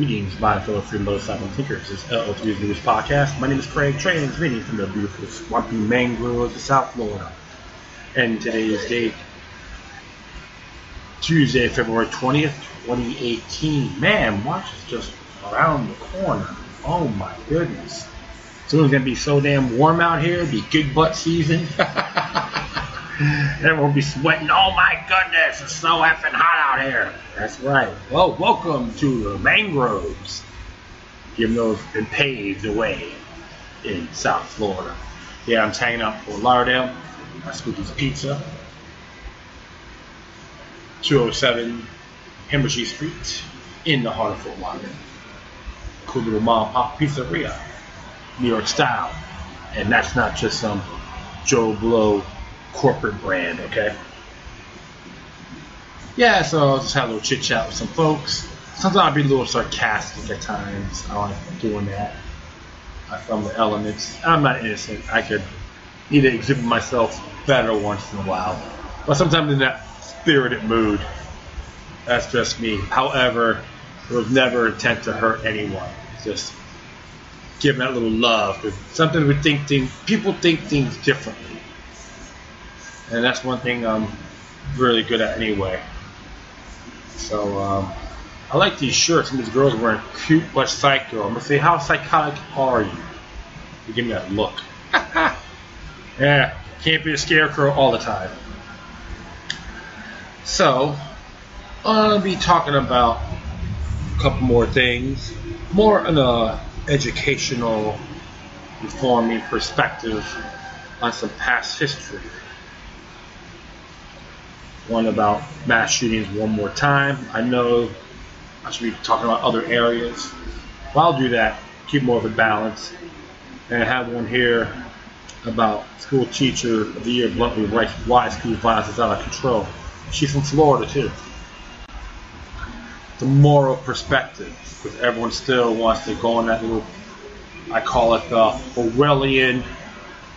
Greetings, my fellow free motorcycle thinkers. This is LO3's newest podcast. My name is Craig, transmitting from the beautiful swampy mangroves of South Florida. And today's date, Tuesday, February 20th, 2018. Man, March is just around the corner. Oh my goodness. Soon it's going to be so damn warm out here. It'll be gig butt season. Everyone will be sweating. Oh my goodness, it's so effing hot out here. That's right. Well, welcome to the mangroves. Given those been paved away in South Florida. Yeah, I'm hanging out for Lauderdale. My Spooky's Pizza. 207 Hemmergy Street in the heart of Fort Lauderdale. Cool little mom and pop pizzeria. New York style. And that's not just some Joe Blow corporate brand, okay? Yeah, so I'll just have a little chit chat with some folks. Sometimes I'll be a little sarcastic at times. I like doing that. From the elements. I'm not innocent. I could need to exhibit myself better once in a while. But sometimes in that spirited mood. That's just me. However, it was never intent to hurt anyone. It's just giving that little love. Because sometimes people think things differently. And that's one thing I'm really good at anyway. So, I like these shirts, and these girls wearing cute but psycho. I'm going to say, how psychotic are you? You give me that look. Yeah, can't be a scarecrow all the time. So, I'm going to be talking about a couple more things. More in a educational, informing perspective on some past history. One about mass shootings one more time. I know I should be talking about other areas, but I'll do that, keep more of a balance. And I have one here about school teacher of the year bluntly writes why school violence is out of control. She's from Florida too. The moral perspective, because everyone still wants to go on that little, I call it the Orwellian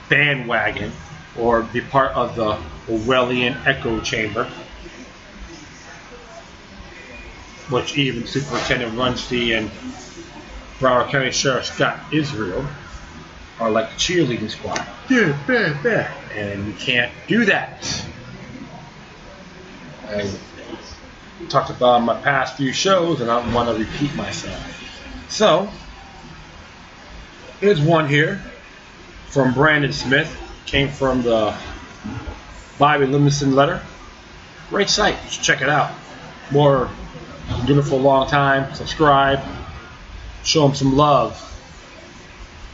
bandwagon, or be part of the Orwellian echo chamber, which even Superintendent Runcie and Broward County Sheriff Scott Israel are like the cheerleading squad. And you can't do that. I talked about in my past few shows, and I don't want to repeat myself. So, here's one here from Brandon Smith. Came from the Bobby Livingston letter. Great site. You should check it out. More, been doing it for a long time. Subscribe. Show them some love.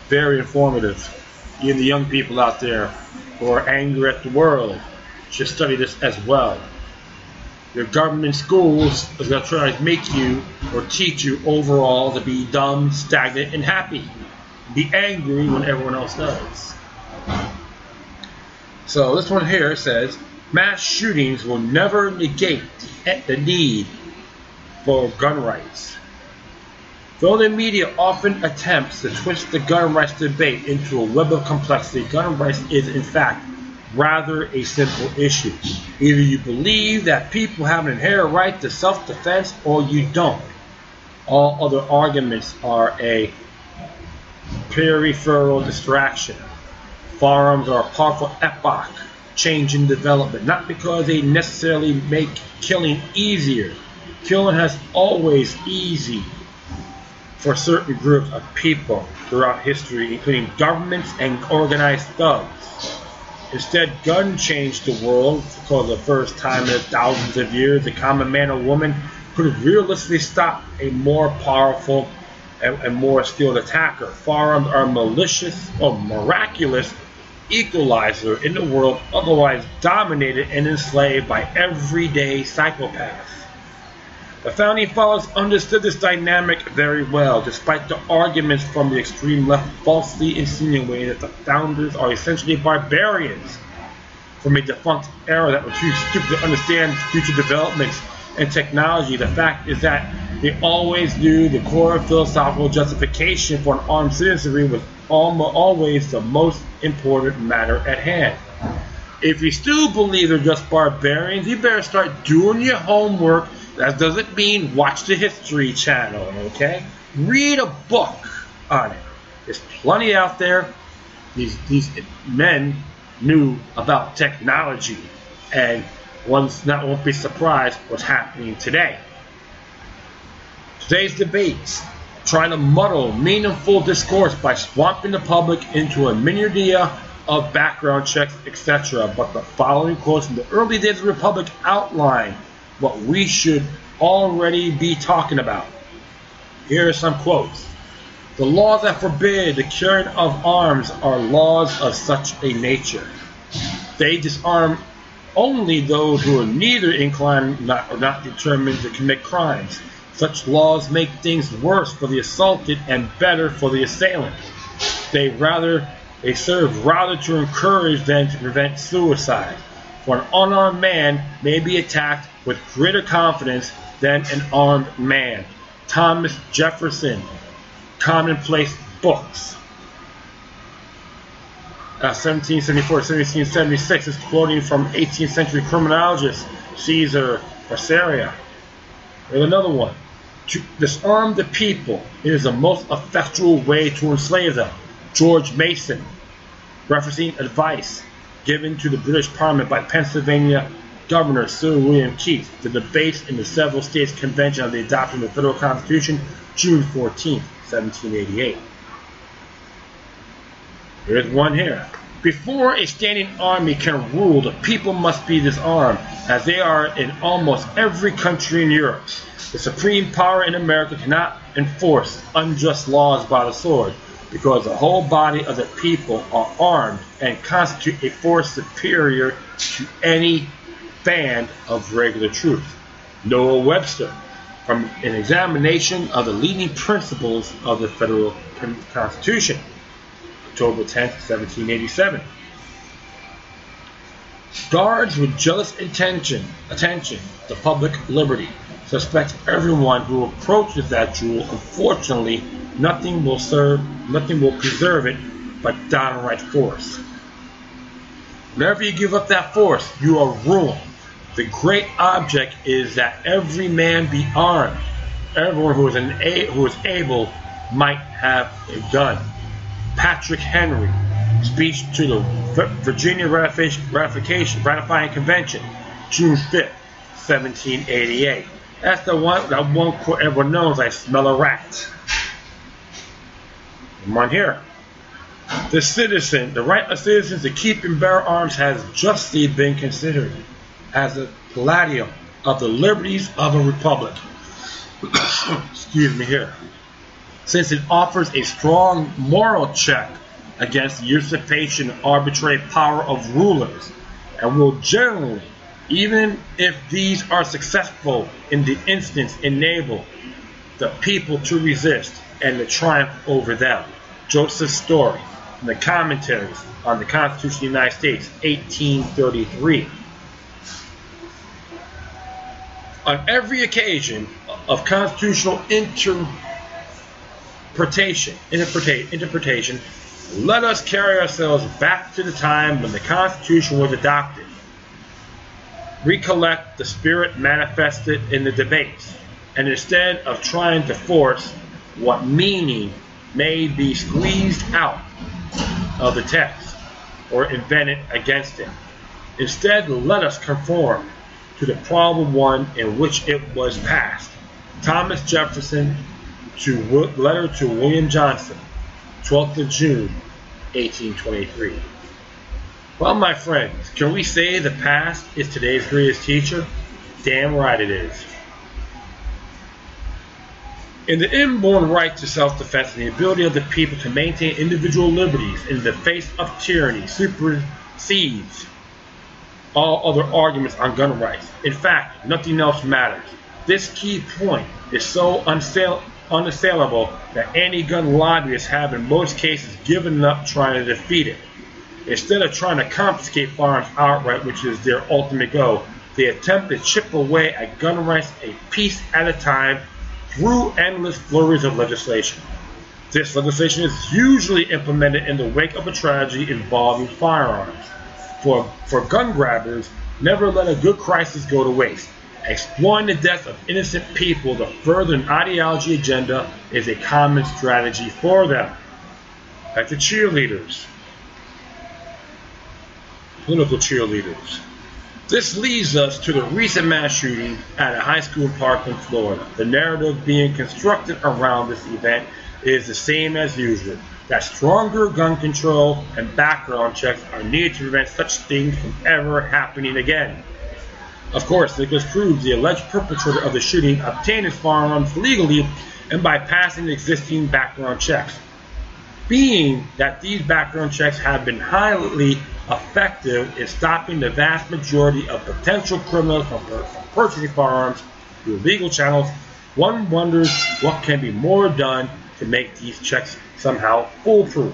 Very informative. Even the young people out there who are angry at the world should study this as well. Your government schools is going to try to make you or teach you overall to be dumb, stagnant, and happy. Be angry when everyone else does. So this one here says, mass shootings will never negate the need for gun rights. Though the media often attempts to twist the gun rights debate into a web of complexity, gun rights is in fact rather a simple issue. Either you believe that people have an inherent right to self-defense or you don't. All other arguments are a peripheral distraction. Firearms are a powerful epoch change in development, not because they necessarily make killing easier. Killing has always easy for certain groups of people throughout history, including governments and organized thugs. Instead, guns changed the world for the first time in thousands of years. The common man or woman could realistically stop a more powerful and more skilled attacker. Firearms are malicious or miraculous equalizer in the world otherwise dominated and enslaved by everyday psychopaths. The founding fathers understood this dynamic very well, despite the arguments from the extreme left falsely insinuating that the founders are essentially barbarians from a defunct era that were too stupid to understand future developments and technology. The fact is that they always knew the core philosophical justification for an armed citizenry was always the most important matter at hand. If you still believe they're just barbarians, you better start doing your homework That doesn't mean watch the History Channel, okay? Read a book on it. There's plenty out there. These men knew about technology, and won't be surprised what's happening today. Today's debates trying to muddle meaningful discourse by swamping the public into a myriad of background checks, etc. But the following quotes from the early days of the Republic outline what we should already be talking about. Here are some quotes. The laws that forbid the carrying of arms are laws of such a nature. They disarm only those who are neither inclined or not determined to commit crimes. Such laws make things worse for the assaulted and better for the assailant. They serve rather to encourage than to prevent suicide. For an unarmed man may be attacked with greater confidence than an armed man. Thomas Jefferson, Commonplace Books. 1774-1776 is quoting from 18th century criminologist Caesar Borgia. Here's another one. To disarm the people is the most effectual way to enslave them. George Mason, referencing advice given to the British Parliament by Pennsylvania Governor Sir William Keith, the debates in the several states convention on the adoption of the federal constitution, June 14, 1788. Here's one here. Before a standing army can rule, the people must be disarmed, as they are in almost every country in Europe. The supreme power in America cannot enforce unjust laws by the sword, because the whole body of the people are armed and constitute a force superior to any band of regular troops. Noah Webster, from an examination of the leading principles of the federal Constitution, October 10, 1787. Guards with jealous attention to public liberty. Suspect everyone who approaches that jewel. Unfortunately, nothing will preserve it but downright force. Whenever you give up that force, you are ruined. The great object is that every man be armed. Everyone who is able might have a gun. Patrick Henry, speech to the Virginia Ratifying Convention, June 5th, 1788. That's that one quote everyone knows. I smell a rat. Come on here. The right of citizens to keep and bear arms has justly been considered as a palladium of the liberties of a republic. Excuse me here. Since it offers a strong moral check against the usurpation and arbitrary power of rulers, and will generally, even if these are successful in the instance, enable the people to resist and to triumph over them. Joseph Story, in the Commentaries on the Constitution of the United States, 1833. On every occasion of constitutional interpretation, let us carry ourselves back to the time when the Constitution was adopted. Recollect the spirit manifested in the debates, and instead of trying to force what meaning may be squeezed out of the text or invented against it, instead let us conform to the probable one in which it was passed. Thomas Jefferson letter to William Johnson, 12th of June, 1823. Well, my friends, can we say the past is today's greatest teacher? Damn right it is. In the inborn right to self-defense and the ability of the people to maintain individual liberties in the face of tyranny supersedes all other arguments on gun rights. In fact, nothing else matters. This key point is so unassailable that anti-gun lobbyists have in most cases given up trying to defeat it. Instead of trying to confiscate firearms outright, which is their ultimate goal, they attempt to chip away at gun rights a piece at a time through endless flurries of legislation. This legislation is usually implemented in the wake of a tragedy involving firearms. For gun grabbers, never let a good crisis go to waste. Exploiting the deaths of innocent people to further an ideology agenda is a common strategy for them. Like the cheerleaders, political cheerleaders. This leads us to the recent mass shooting at a high school in Parkland, Florida. The narrative being constructed around this event is the same as usual, that stronger gun control and background checks are needed to prevent such things from ever happening again. Of course, Nicholas Cruz, the alleged perpetrator of the shooting, obtained his firearms legally and by passing the existing background checks. Being that these background checks have been highly effective in stopping the vast majority of potential criminals from purchasing firearms through legal channels, one wonders what can be more done to make these checks somehow foolproof.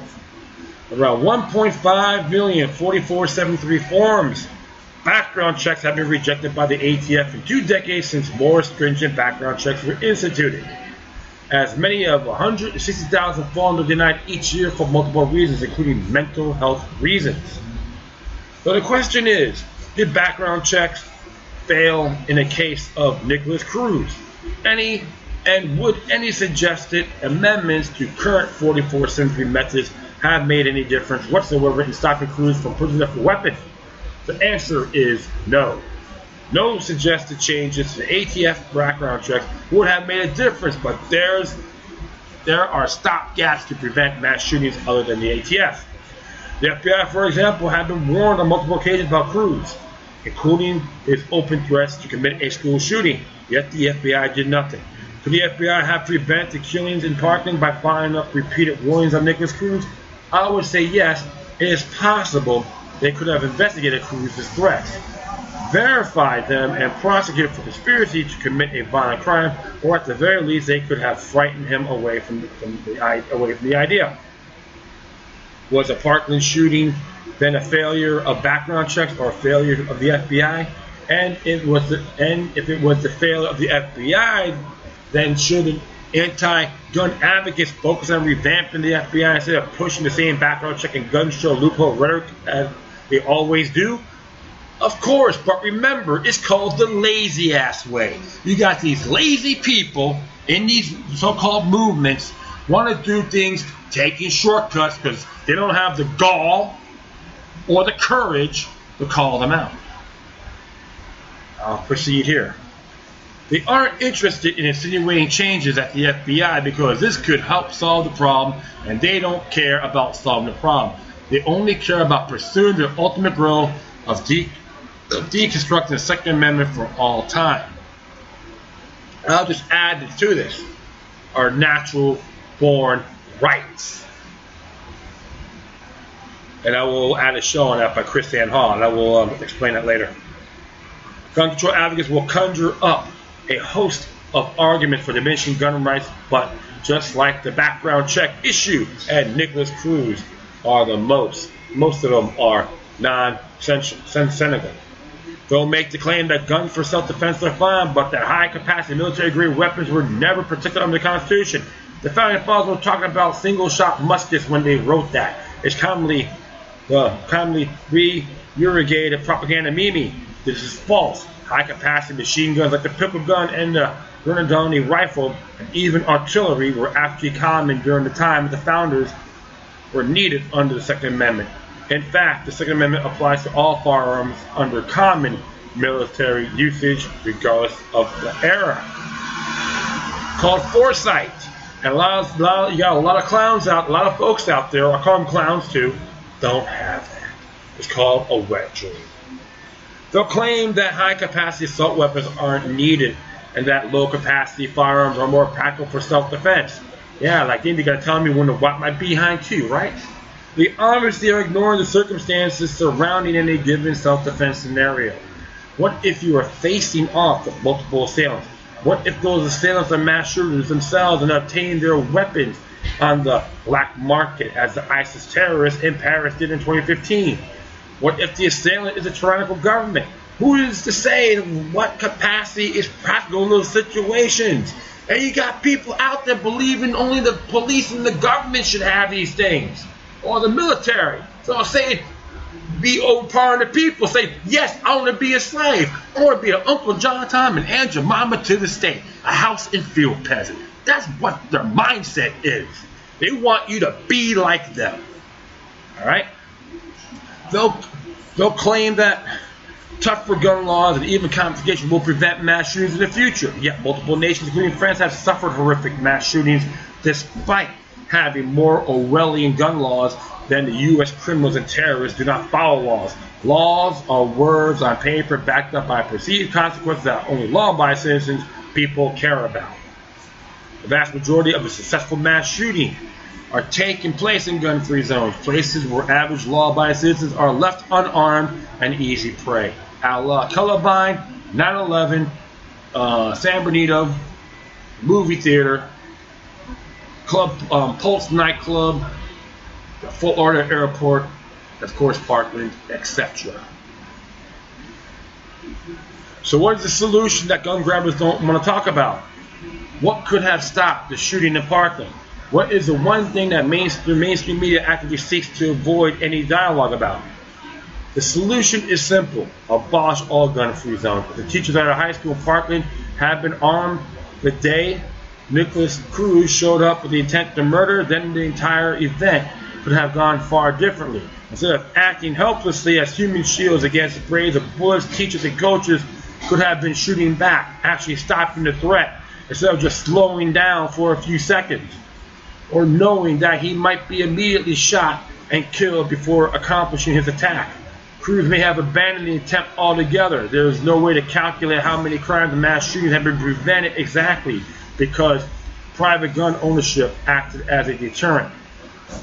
Around 1.5 million 4473 forms background checks have been rejected by the ATF in 2 decades since more stringent background checks were instituted. As many as 160,000 forms are denied each year for multiple reasons, including mental health reasons. So the question is, did background checks fail in the case of Nicholas Cruz? Would any suggested amendments to current 4473 methods have made any difference whatsoever in stopping Cruz from purchasing a weapon? The answer is no. No suggested changes to the ATF background checks would have made a difference, but there are stopgaps to prevent mass shootings other than the ATF. The FBI, for example, had been warned on multiple occasions about Cruz, including his open threats to commit a school shooting, yet the FBI did nothing. Could the FBI have prevented the killings in Parkland by following up repeated warnings on Nicholas Cruz? I would say yes, it is possible they could have investigated Cruz's threats, verified them, and prosecuted for conspiracy to commit a violent crime, or at the very least they could have frightened him away from the idea. Was the Parkland shooting then a failure of background checks or a failure of the FBI? And if it was the failure of the FBI, then should anti-gun advocates focus on revamping the FBI instead of pushing the same background check and gun show loophole rhetoric as they always do? Of course, but remember, it's called the lazy ass way. You got these lazy people in these so-called movements want to do things taking shortcuts because they don't have the gall or the courage to call them out. I'll proceed here. They aren't interested in insinuating changes at the FBI because this could help solve the problem, and they don't care about solving the problem. They only care about pursuing their ultimate goal of deconstructing the Second Amendment for all time. I'll just add to this, our natural born rights. And I will add a show on that by Chris Ann Hall, and I will explain that later. Gun control advocates will conjure up a host of arguments for diminishing gun rights, but just like the background check issue and Nicholas Cruz are most of them are non-sensical. They'll make the claim that guns for self-defense are fine, but that high-capacity military-grade weapons were never protected under the Constitution. The founding fathers were talking about single-shot muskets when they wrote that. It's commonly re-irrigated propaganda meme. This is false. High-capacity machine guns like the pistol gun and the Grenadier rifle and even artillery were actually common during the time the founders were needed under the Second Amendment. In fact, the Second Amendment applies to all firearms under common military usage, regardless of the era. Called foresight. And you got a lot of clowns out, a lot of folks out there, I call them clowns too, don't have that. It's called a wet dream. They'll claim that high-capacity assault weapons aren't needed and that low-capacity firearms are more practical for self-defense. Yeah, like they gotta tell me when to wipe my behind too, right? They obviously are ignoring the circumstances surrounding any given self-defense scenario. What if you are facing off with multiple assailants? What if those assailants are mass shooters themselves and obtain their weapons on the black market as the ISIS terrorists in Paris did in 2015? What if the assailant is a tyrannical government? Who is to say what capacity is practical in those situations? And you got people out there believing only the police and the government should have these things, or the military. So I'll say be old part of the people. Say, yes, I want to be a slave. I want to be an Uncle John, Tom, and Aunt Jemima to the state. A house and field peasant. That's what their mindset is. They want you to be like them. All right? They'll claim that tougher gun laws and even confiscation will prevent mass shootings in the future. Yet multiple nations, including France, have suffered horrific mass shootings despite having more Orwellian gun laws than the U.S. criminals and terrorists do not follow laws. Laws are words on paper backed up by perceived consequences that only law-abiding citizens people care about. The vast majority of the successful mass shootings are taking place in gun-free zones, places where average law-abiding citizens are left unarmed and easy prey. Columbine, 9/11, San Bernardino, movie theater, Pulse nightclub, the Fort Lauderdale airport, of course Parkland, etc. So what is the solution that gun grabbers don't want to talk about? What could have stopped the shooting in Parkland? What is the one thing that the mainstream media actively seeks to avoid any dialogue about? The solution is simple. Abolish all gun-free zones. The teachers at our high school in Parkland have been armed the day Nicholas Cruz showed up with the intent to murder, then the entire event could have gone far differently. Instead of acting helplessly as human shields against sprays of bullets, teachers and coaches could have been shooting back, actually stopping the threat, instead of just slowing down for a few seconds, or knowing that he might be immediately shot and killed before accomplishing his attack. Cruz may have abandoned the attempt altogether. There is no way to calculate how many crimes and mass shootings have been prevented exactly because private gun ownership acted as a deterrent.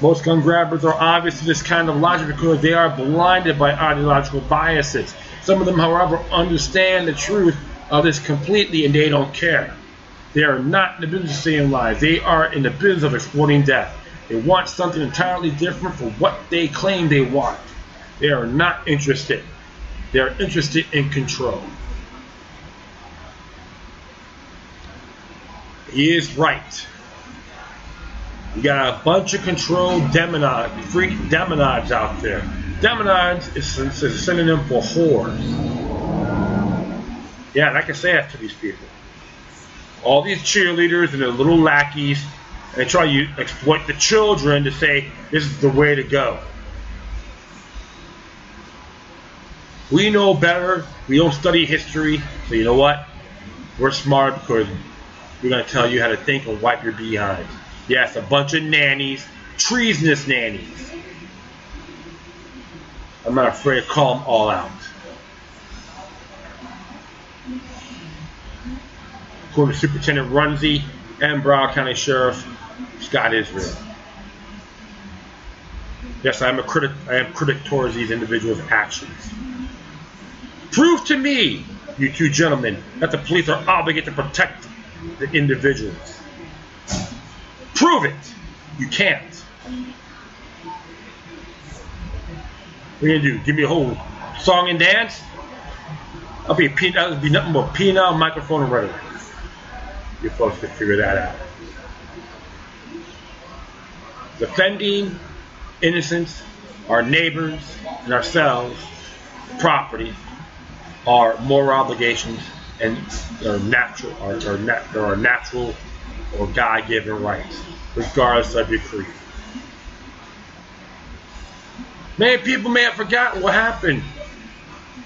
Most gun grabbers are obvious to this kind of logic because they are blinded by ideological biases. Some of them, however, understand the truth of this completely and they don't care. They are not in the business of saving lives. They are in the business of exploiting death. They want something entirely different from what they claim they want. They are not interested. They are interested in control. He is right. You got a bunch of controlled freak demonides out there. Demonides is a synonym for whores. Yeah, and I can say that to these people. All these cheerleaders and their little lackeys, and they try to exploit the children to say this is the way to go. We know better. We don't study history. So you know what? We're smart because we're going to tell you how to think and wipe your behind. Yes, a bunch of nannies, treasonous nannies. I'm not afraid to call them all out. According to Superintendent Runzie and Broward County Sheriff Scott Israel. Yes, I am critic towards these individuals' actions. Prove to me, you two gentlemen, that the police are obligated to protect the individuals. Prove it. You can't. What are you gonna do? Give me a whole song and dance? That'll be nothing but penile, microphone, and rhetoric. You folks can figure that out. Defending innocents, our neighbors, and ourselves, property, are moral obligations and are natural or God-given rights, regardless of your creed. Many people may have forgotten what happened.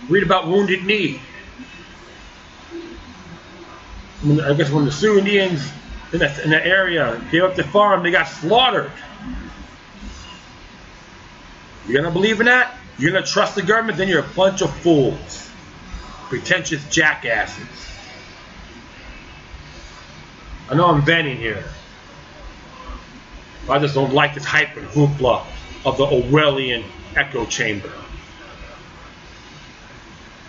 Read about Wounded Knee. I guess when the Sioux Indians in that area gave up the farm, they got slaughtered. You're gonna believe in that? You're gonna trust the government? Then you're a bunch of fools. Pretentious jackasses. I know I'm venting here. I just don't like this hype and hoopla of the Orwellian echo chamber.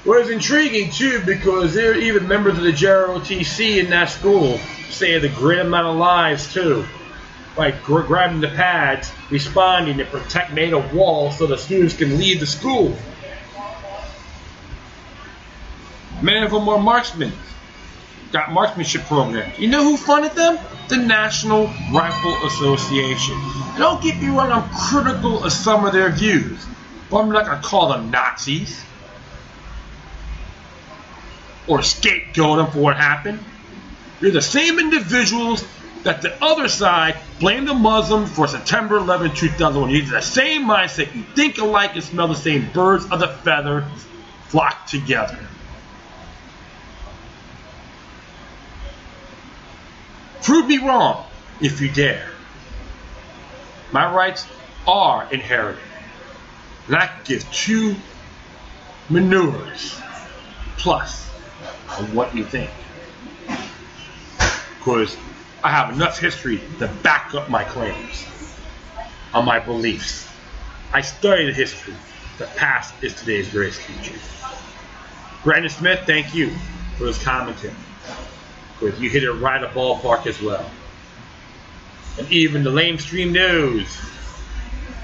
Well, it's intriguing too because there are even members of the JROTC in that school saying the great amount of lies too. Like grabbing the pads, responding to protect made a wall so the students can leave the school. Many of them are marksmen. Got marksmanship programs. You know who funded them? The National Rifle Association. And don't get me wrong, I'm critical of some of their views. But I'm not going to call them Nazis or scapegoat them for what happened. You're the same individuals that the other side blamed the Muslims for September 11, 2001. You're the same mindset. You think alike and smell the same. Birds of the feather flock together. Prove me wrong if you dare. My rights are inherited. And I can give two manures plus on what you think. Because I have enough history to back up my claims on my beliefs. I studied history. The past is today's greatest teacher. Brandon Smith, thank you for this commentary. Because you hit it right at ballpark as well. And even the lamestream news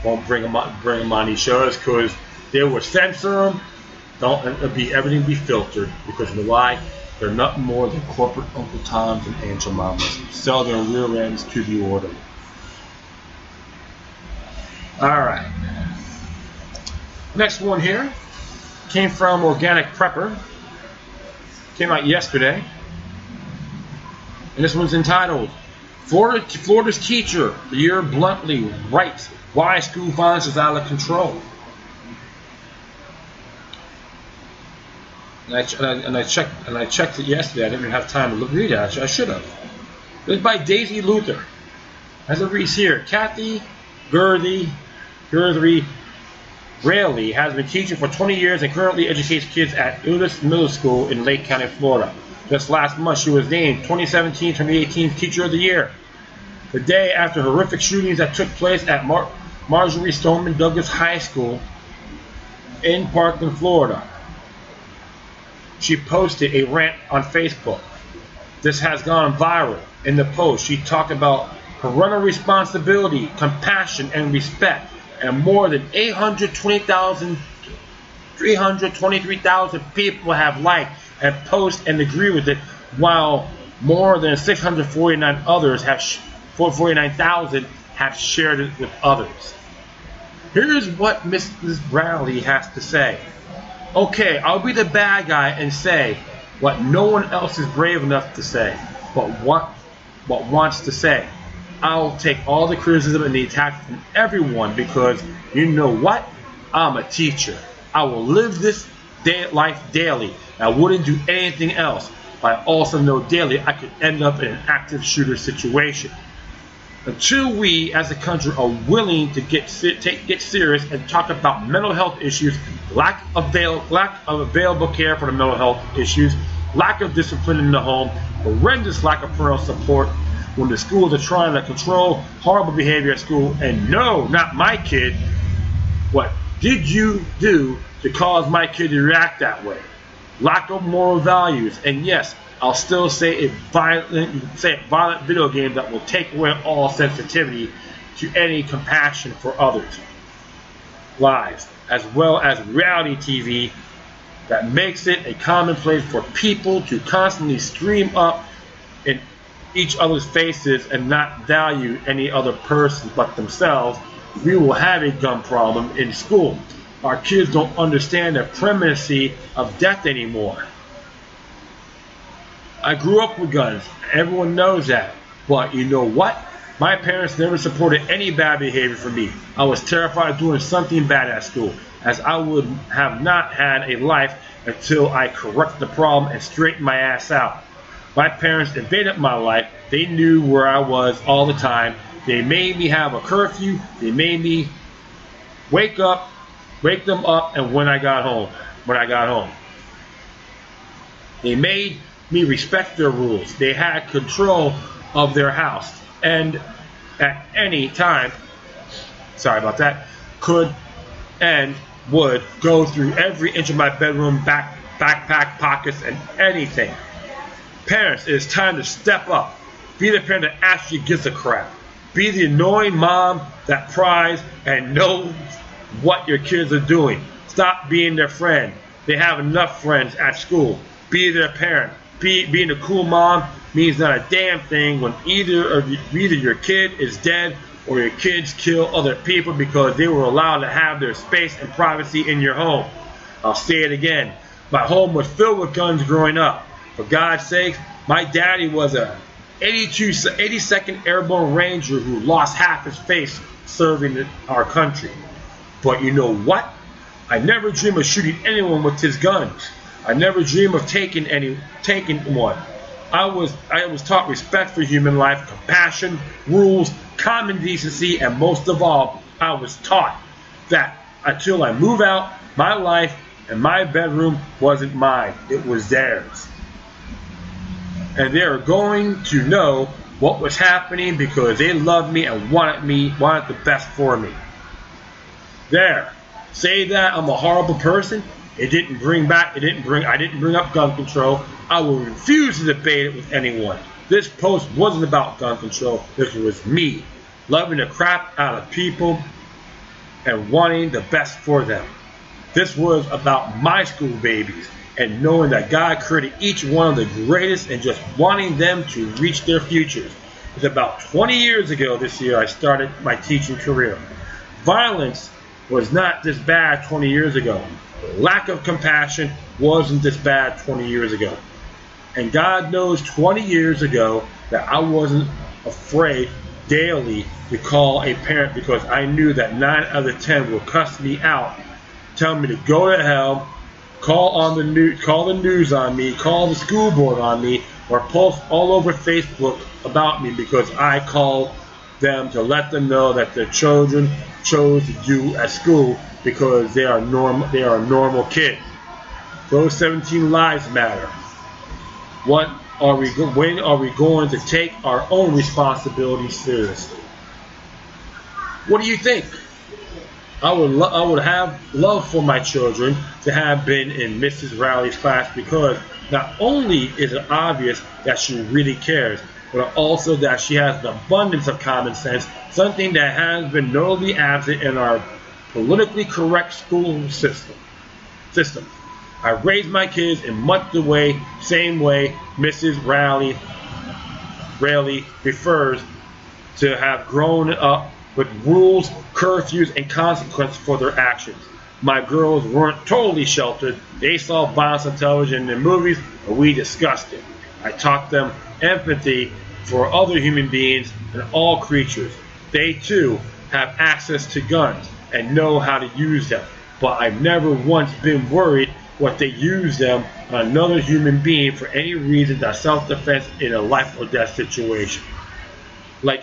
won't bring them on these shows because they will censor them. Everything be filtered because of why? They're nothing more than corporate Uncle Toms and Angel Mamas. Sell their rear ends to the order. Alright. Next one here came from Organic Prepper. Came out yesterday. And this one's entitled, Florida's Teacher of the Year Bluntly Writes Why School Violence is Out of Control. And I checked it yesterday. I didn't have time to read it. I should have. It was by Daisy Luther. As it reads here, Kathy Guthrie Raley has been teaching for 20 years and currently educates kids at Ulis Middle School in Lake County, Florida. Just last month, she was named 2017-2018 Teacher of the Year. The day after horrific shootings that took place at Marjorie Stoneman Douglas High School in Parkland, Florida. She posted a rant on Facebook. This has gone viral. In the post, she talked about parental responsibility, compassion, and respect, and more than 323,000 people have liked and posted and agree with it, while more than 49,000 have shared it with others. Here's what Mrs. Rowley has to say. Okay, I'll be the bad guy and say what no one else is brave enough to say, but wants to say. I'll take all the criticism and the attack from everyone because you know what? I'm a teacher. I will live this life daily. I wouldn't do anything else. But I also know daily I could end up in an active shooter situation. Until we as a country are willing to get serious and talk about mental health issues, lack of available care for the mental health issues, lack of discipline in the home, horrendous lack of parental support when the schools are trying to control horrible behavior at school, and no, not my kid. What did you do to cause my kid to react that way? Lack of moral values, and yes, I'll still say violent video game that will take away all sensitivity to any compassion for others' lives, as well as reality TV that makes it a commonplace for people to constantly stream up in each other's faces and not value any other person but themselves. We will have a gun problem in school. Our kids don't understand the primacy of death anymore. I grew up with guns. Everyone knows that. But you know what? My parents never supported any bad behavior from me. I was terrified of doing something bad at school, as I would have not had a life until I corrected the problem and straightened my ass out. My parents invaded my life. They knew where I was all the time. They made me have a curfew. They made me wake them up, and when I got home. They made me respect their rules. They had control of their house, and at any time, could and would go through every inch of my bedroom, backpack, pockets, and anything. Parents, it is time to step up. Be the parent that actually gives a crap. Be the annoying mom that pries and knows what your kids are doing. Stop being their friend. They have enough friends at school. Be their parent. Being a cool mom means not a damn thing when either your kid is dead or your kids kill other people because they were allowed to have their space and privacy in your home. I'll say it again. My home was filled with guns growing up. For God's sake, my daddy was a 82nd Airborne Ranger who lost half his face serving our country. But you know what? I never dream of shooting anyone with his guns. I never dream of taking one. I was taught respect for human life, compassion, rules, common decency, and most of all, I was taught that until I move out, my life and my bedroom wasn't mine, it was theirs. And they are going to know what was happening because they loved me and wanted the best for me. There. Say that I'm a horrible person. I didn't bring up gun control. I will refuse to debate it with anyone. This post wasn't about gun control. This was me loving the crap out of people and wanting the best for them. This was about my school babies and knowing that God created each one of the greatest and just wanting them to reach their futures. It's about 20 years ago this year I started my teaching career. Violence was not this bad 20 years ago. Lack of compassion wasn't this bad 20 years ago. And God knows 20 years ago that I wasn't afraid daily to call a parent because I knew that 9 out of 10 would cuss me out, tell me to go to hell, call the news on me, call the school board on me, or post all over Facebook about me because I called them to let them know that their children chose to do at school because they are a normal kid. Those 17 lives matter. When are we going to take our own responsibility seriously? What do you think? I would have love for my children to have been in Mrs. Rowley's class because not only is it obvious that she really cares, but also that she has an abundance of common sense, something that has been notably absent in our politically correct school system. I raised my kids in much the same way Mrs. Rowley refers to have grown up with rules, curfews, and consequences for their actions. My girls weren't totally sheltered. They saw violence on television and movies, and we discussed it. I taught them empathy for other human beings and all creatures. They too have access to guns and know how to use them, but I've never once been worried what they use them on another human being for any reason than self-defense in a life or death situation. Like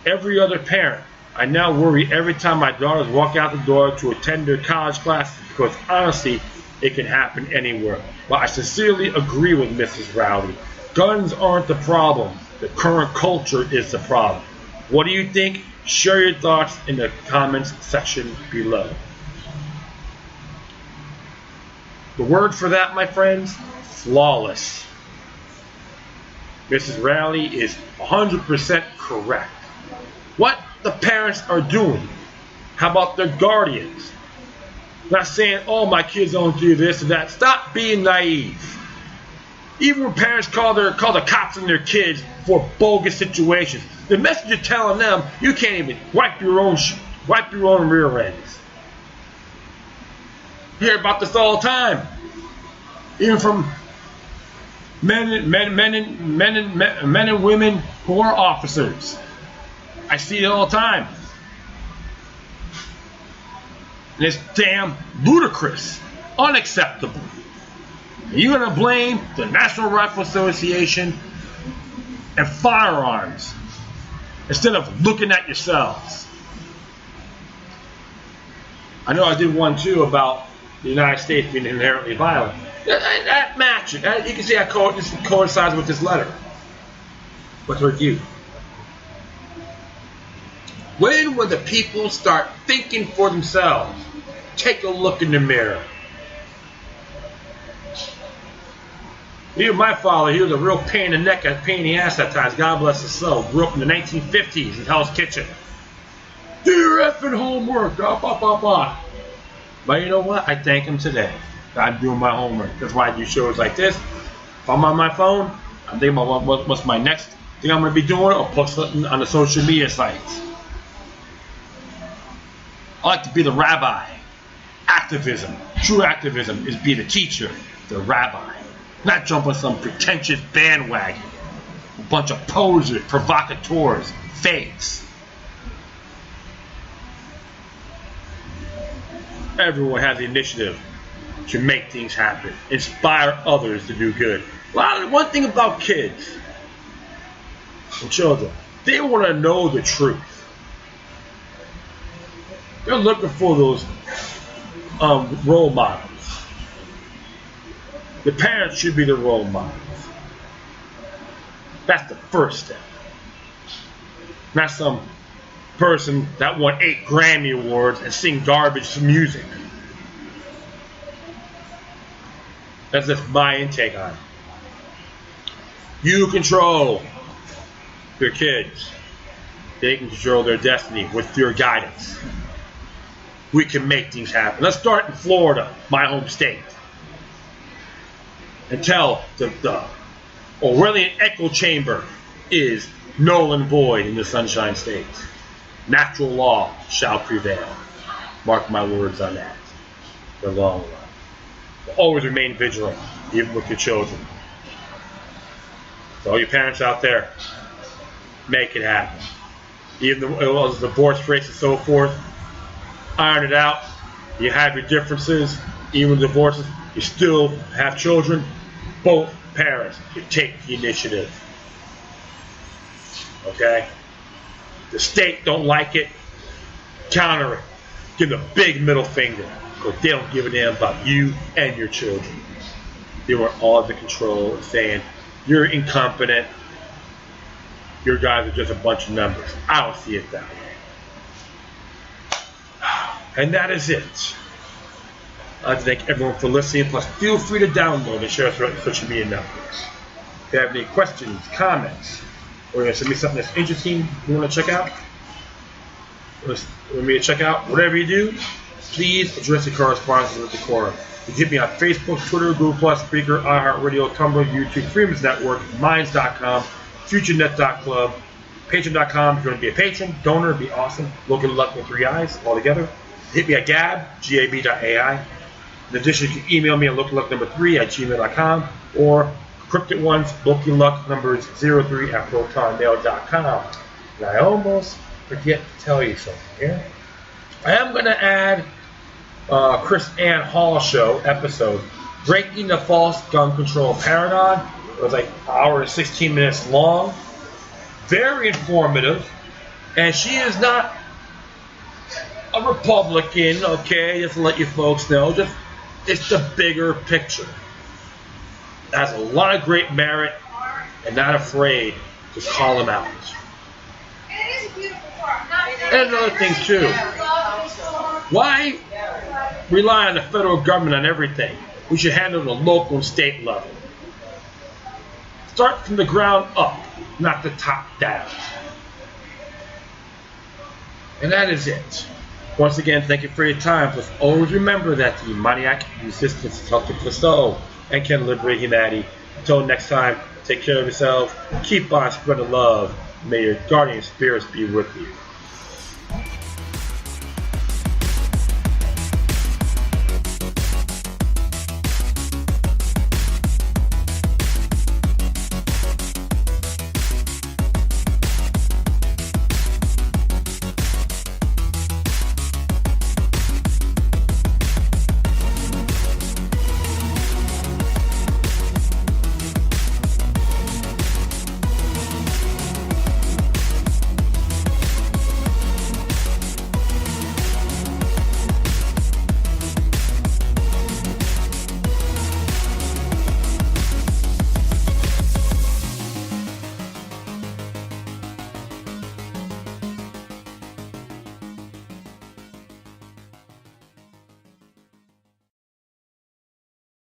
every other parent, I now worry every time my daughters walk out the door to attend their college classes because honestly, it can happen anywhere. But I sincerely agree with Mrs. Rowley. Guns aren't the problem. The current culture is the problem. What do you think? Share your thoughts in the comments section below. The word for that, my friends, flawless. Mrs. Rowley is 100% correct. What the parents are doing, how about their guardians? Not saying, oh, my kids don't do this or that. Stop being naive. Even when parents call the cops on their kids for bogus situations, the message you're telling them, you can't even wipe your own rear ends. You hear about this all the time, even from men and women who are officers. I see it all the time, and it's damn ludicrous, unacceptable. You're going to blame the National Rifle Association and firearms instead of looking at yourselves. I know I did one too about the United States being inherently violent. That matches. You can see how this coincides with this letter. With review. When will the people start thinking for themselves? Take a look in the mirror. Even my father, he was a real pain in the neck, a pain in the ass at times. God bless his soul. Grew up in the 1950s in Hell's Kitchen. Do your effing homework. Blah, blah, blah, blah. But you know what? I thank him today. I'm doing my homework. That's why I do shows like this. If I'm on my phone, I'm thinking about what's my next thing I'm going to be doing, or post something on the social media sites. I like to be the rabbi. Activism, true activism, is being a teacher, the rabbi. Not jump on some pretentious bandwagon. A bunch of posers, provocateurs, fakes. Everyone has the initiative to make things happen, inspire others to do good. Well, one thing about kids and children, they want to know the truth. They're looking for those role models. The parents should be the role models. That's the first step. Not some person that won 8 Grammy Awards and sing garbage music. That's just my intake on it. You control your kids. They can control their destiny with your guidance. We can make things happen. Let's start in Florida, my home state. Until the Orwellian echo chamber is null and void in the Sunshine State. Natural law shall prevail. Mark my words on that. For the long run. But always remain vigilant, even with your children. So all you parents out there, make it happen. Even the divorce rates and so forth, iron it out. You have your differences, even divorces. You still have children. Both parents, you take the initiative. Okay? The state don't like it, counter it. Give them a big middle finger, because they don't give a damn about you and your children. They want all the control and saying, you're incompetent, your guys are just a bunch of numbers. I don't see it that way. And that is it. I'd like to thank everyone for listening. Plus, feel free to download and share us on social media networks. If you have any questions, comments, or you send me something that's interesting you want to check out, whatever you do, please address the correspondence with the quorum. You can hit me on Facebook, Twitter, Google+, Spreaker, iHeartRadio, Tumblr, YouTube, Freeman's Network, Minds.com, FutureNet.club, Patreon.com. If you want to be a patron, donor, it'd be awesome. Logan Luck with 3 eyes all together. Hit me at gab.ai. In addition, you can email me at lookluck3@gmail.com or cryptic ones, lookluck03@protonmail.com. And I almost forget to tell you something here. I am going to add Chris Ann Hall show episode, Breaking the False Gun Control Paradigm. It was like an hour and 16 minutes long. Very informative. And she is not a Republican, okay, just to let you folks know. Just it's the bigger picture. It has a lot of great merit and not afraid to call them out. And another thing too, why rely on the federal government on everything? We should handle the local and state level. Start from the ground up, not the top down. And that is it. Once again, thank you for your time. Please always remember that the demoniac resistance is helping to bestow and can liberate humanity. Until next time, take care of yourselves. Keep on spreading love. May your guardian spirits be with you.